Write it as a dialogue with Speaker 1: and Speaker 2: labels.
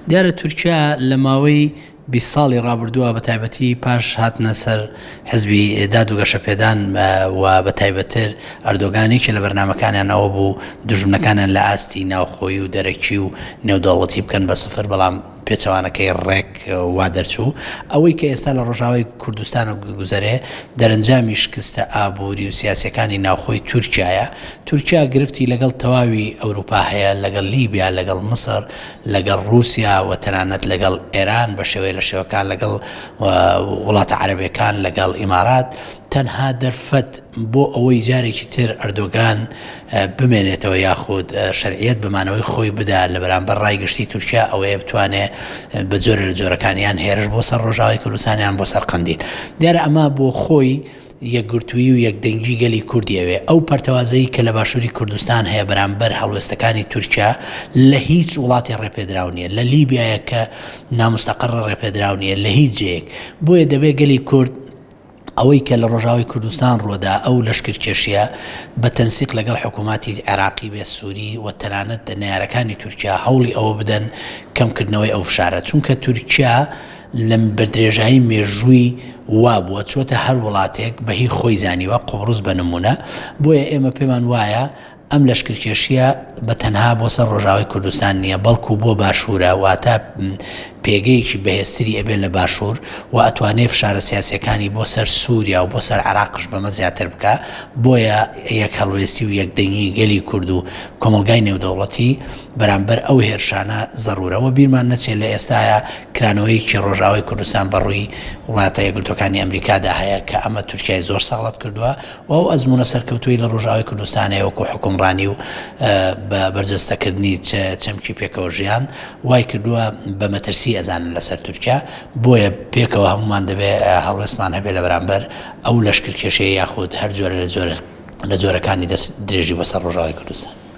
Speaker 1: دیارە تورکیا لە ماوەی 20 ساڵی ڕابردووە بە تایبەتی پاش هاتنە سەر حزبی دادوگەشەپێدان و بە تایبەتر ئەردۆگانێکی لە بەرنامەکانیان ئەوە بوو دژمنەکانیان لە ئاستی ناوخۆیی و دەرەکی و نێودەوڵەتی بکەن بە سفر، بەڵام پێچەوانەکەی ڕێک وا دەرچوو. ئەوەی کە ئێستا لە ڕۆژاوای کوردستان و گوزەرێ دەرەنجامی شکستە ئابووری و سیاسەکانی ناوخۆی تورکیایە. تورکیا گرفتی لەگەڵ تەواوی ئەوروپا هەیە، لەگەڵ لیبیا، لەگەڵ مسر، لەگەڵ رووسیا و تەنانەت لەگەڵ ئێران بە شێوەیە لە شێوەکان، لەگەڵ وڵاتە عەرەبیەکان، لەگەڵ ئیمارات. تەنها دەرفەت بۆ ئەوەی جارێکی تر ئەردۆگان بمێنێتەوە یاخود شەرعیەت بمانەوەی خۆی بدا لە بەرامبەر ڕایگەشتی تورکیا، ئەوەیە بتوانێت بە جۆرە لە جۆرەکانیان هێرش بۆ سەر ڕۆژاوای کوردستانیان بۆ سەر قەندیل. دیارە ئەمە بۆ خۆی یەکگرتووی و یەکدەنگی گەلی کوردیەوێ. ئەو پەرتەوازەیی کە لە باشووری کوردستان هەیە بەرامبەر هەڵوێستەکانی تورکیا لە هیچ وڵاتی ڕێپێدراو نییە، لە لیبیایە کە نامستەقڕە ڕێپێدراو نییە، لە هیچ جێک. بۆیە دەبێت گەلی کورد ئەوەی کە لە ڕۆژاوی کوردستان ڕۆدا ئەو لەشکرکێشیە بە تەنسیق لەگەڵ حکووماتی عێراقی بێ سووری و تەنانەت نەیارەکانی تورکیا هەوڵی ئەوە بدەن کەمکردنەوەی ئەو فشارە، چونکە تورکیا لەم بەدرێژایی مێژووی وابووە چۆتە هەر وڵاتێک بەهی خۆی زانیوە، قوبڕوس بە نمونە. بۆیە ئێمە پێمان وایە ئەم لەشکرکێشیە بە تەنها بۆ سەر ڕۆژاوی کوردستان نییە، بەڵکو بۆ باشوورە، واتە پێگەیەکی بەهێزتری ئەبێت لە باشوور و ئەتوانێت فشارە سیاسەکانی بۆ سەر سووریا و بۆ سەر عێراقش بەمە زیاتر بکە. بۆیە یەک هەڵوێستی و یەکدەنگی گەلی کورد و کۆمەلگای نێودەوڵەتی بەرامبەر ئەو هێرشانە زەڕورەوە. بیرمان نەچێت لە ئێستاە کرانەوەیکی ڕۆژاوای کوردستان بەڕووی وڵاتە یەکگرتوەکانی ئەمریکادا هەیە کە ئەمە تورکیای زۆر ساڵەت کردووە و ئەو ئەزمونە سەرکەوتووی لە ڕۆژاوای کوردستانەیە وەکو حکومڕانی و بە بەرجەستەکردنی چەمکی پێکەوە ژیان وای کردووە بە مەترسی ئەزانن لەسەر تورکیا. بۆیە پێکەوە هەمومان دەبێت هەڵوێستمان هەبێت لە بەرامبەر ئەو لەشکرکێشەیە یاخود هەر جۆرە لە جۆرەکانی دەست درێژی بەسەر ڕۆژاوای کوردستان.